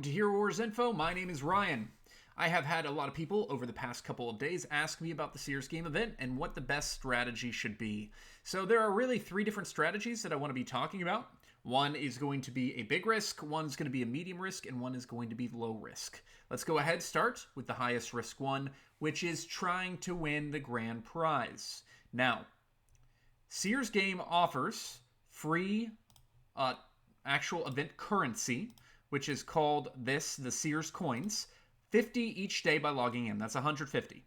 welcome to Hero Wars Info. My name is Ryan. I have had a lot of people over the past couple of days ask me about the Seer's game event and what the best strategy should be. So there are really three different strategies that I want to be talking about. One is going to be a big risk, one is going to be a medium risk, and one is going to be low risk. Let's go ahead and start with the highest risk one, which is trying to win the grand prize. Now, Seer's game offers free actual event currency, which is called the Seer's coins, 50 each day by logging in. That's 150.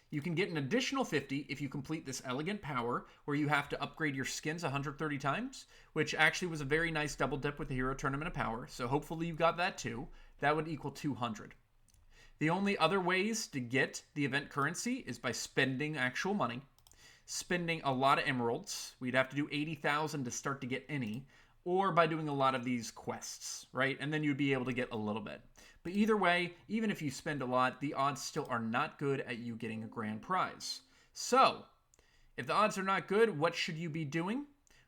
You can get an additional 50 if you complete this elegant power, where you have to upgrade your skins 130 times, which actually was a very nice double dip with the Hero Tournament of Power, so hopefully you got that too. That would equal 200. The only other ways to get the event currency is by spending actual money, spending a lot of emeralds. We'd have to do 80,000 to start to get any, or by doing a lot of these quests, right? And then you'd be able to get a little bit. But either way, even if you spend a lot, the odds still are not good at you getting a grand prize. So, if the odds are not good, what should you be doing?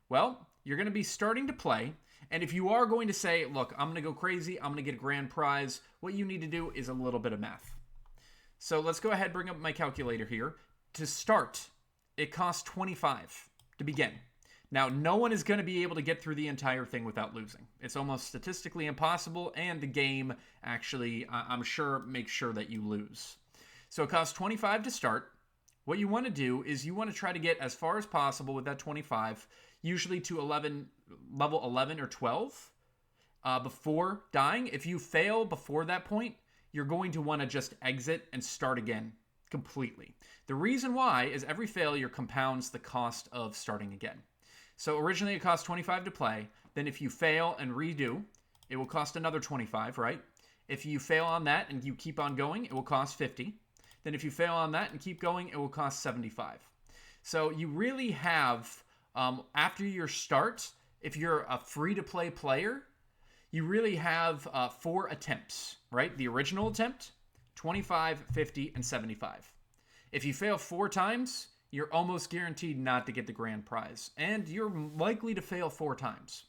Well, you're going to be starting to play, and if you are going to say, look, I'm going to go crazy, I'm going to get a grand prize, what you need to do is a little bit of math. So let's go ahead and bring up my calculator here. To start, it costs 25 to begin. Now, no one is going to be able to get through the entire thing without losing. It's almost statistically impossible, and the game actually, I'm sure, makes sure that you lose. So it costs 25 to start. What you want to do is you want to try to get as far as possible with that 25, usually to level 11 or 12 before dying. If you fail before that point, you're going to want to just exit and start again completely. The reason why is every failure compounds the cost of starting again. So originally it cost 25 to play. Then if you fail and redo, it will cost another 25, right? If you fail on that and you keep on going, it will cost 50. Then if you fail on that and keep going, it will cost 75. So you really have, after your start, if you're a free-to-play player, you really have 4 attempts, right? The original attempt, 25, 50, and 75. If you fail 4 times, you're almost guaranteed not to get the grand prize, and you're likely to fail 4 times.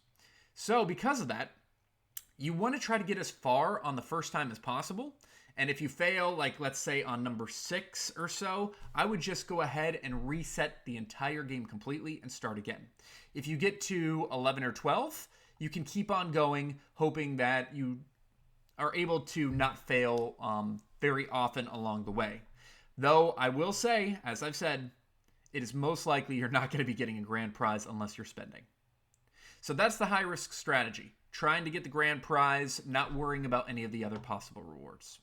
So because of that, you want to try to get as far on the first time as possible, and if you fail, like let's say on number 6 or so, I would just go ahead and reset the entire game completely and start again. If you get to 11 or 12, you can keep on going, hoping that you are able to not fail very often along the way. Though I will say, as I've said, it is most likely you're not going to be getting a grand prize unless you're spending. So that's the high-risk strategy. Trying to get the grand prize, not worrying about any of the other possible rewards.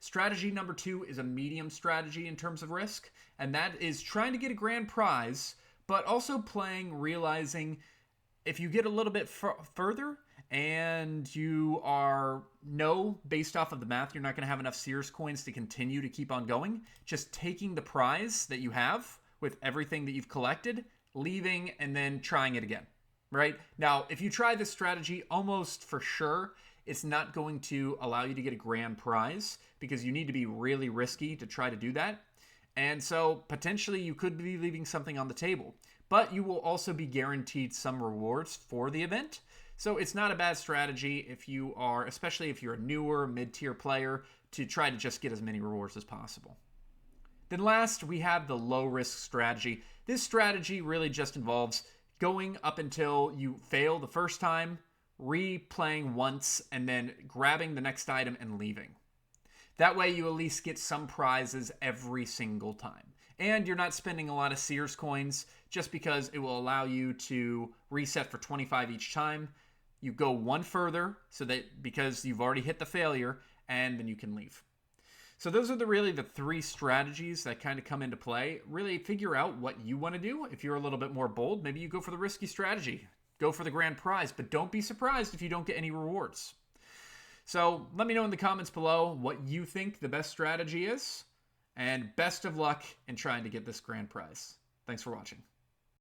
Strategy number 2 is a medium strategy in terms of risk, and that is trying to get a grand prize, but also playing, realizing if you get a little bit further and you know, based off of the math, you're not going to have enough Seer's coins to continue to keep on going, just taking the prize that you have with everything that you've collected, leaving, and then trying it again, right? Now, if you try this strategy, almost for sure, it's not going to allow you to get a grand prize because you need to be really risky to try to do that. And so potentially you could be leaving something on the table, but you will also be guaranteed some rewards for the event. So it's not a bad strategy if you are, especially if you're a newer mid-tier player, to try to just get as many rewards as possible. Then last, we have the low-risk strategy. This strategy really just involves going up until you fail the first time, replaying once, and then grabbing the next item and leaving. That way you at least get some prizes every single time. And you're not spending a lot of Seer's coins just because it will allow you to reset for 25 each time. You go one further so that because you've already hit the failure, and then you can leave. So those are really the 3 strategies that kind of come into play. Really figure out what you want to do. If you're a little bit more bold, maybe you go for the risky strategy. Go for the grand prize, but don't be surprised if you don't get any rewards. So let me know in the comments below what you think the best strategy is, and best of luck in trying to get this grand prize. Thanks for watching.